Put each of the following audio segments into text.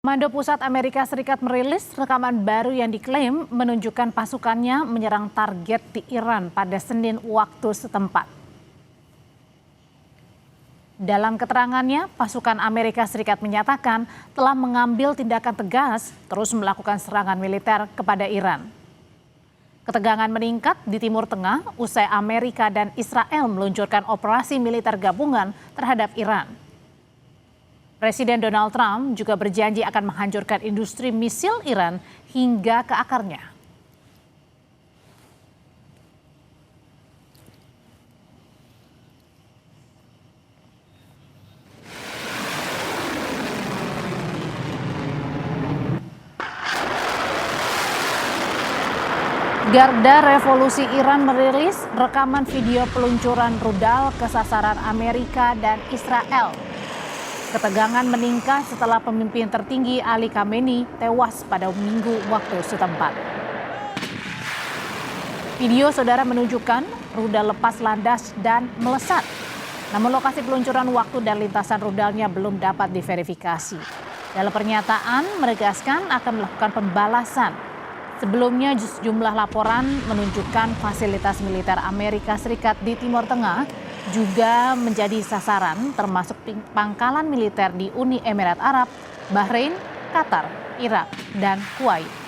Komando Pusat Amerika Serikat merilis rekaman baru yang diklaim menunjukkan pasukannya menyerang target di Iran pada Senin waktu setempat. Dalam keterangannya, pasukan Amerika Serikat menyatakan telah mengambil tindakan tegas terus melakukan serangan militer kepada Iran. Ketegangan meningkat di Timur Tengah usai Amerika dan Israel meluncurkan operasi militer gabungan terhadap Iran. Presiden Donald Trump juga berjanji akan menghancurkan industri misil Iran hingga ke akarnya. Garda Revolusi Iran merilis rekaman video peluncuran rudal ke sasaran Amerika dan Israel. Ketegangan meningkat setelah pemimpin tertinggi Ali Khamenei tewas pada Minggu waktu setempat. Video saudara menunjukkan rudal lepas landas dan melesat. Namun lokasi peluncuran waktu dan lintasan rudalnya belum dapat diverifikasi. Dalam pernyataan menegaskan akan melakukan pembalasan. Sebelumnya sejumlah laporan menunjukkan fasilitas militer Amerika Serikat di Timur Tengah juga menjadi sasaran, termasuk pangkalan militer di Uni Emirat Arab, Bahrain, Qatar, Irak, dan Kuwait.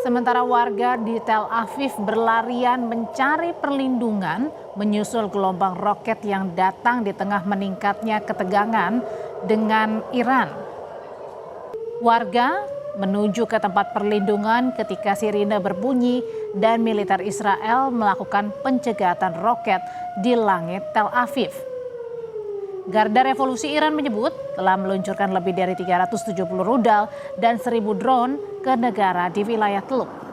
Sementara warga di Tel Aviv berlarian mencari perlindungan menyusul gelombang roket yang datang di tengah meningkatnya ketegangan dengan Iran. Warga menuju ke tempat perlindungan ketika sirine berbunyi dan militer Israel melakukan pencegatan roket di langit Tel Aviv. Garda Revolusi Iran menyebut telah meluncurkan lebih dari 370 rudal dan 1.000 drone ke negara di wilayah Teluk.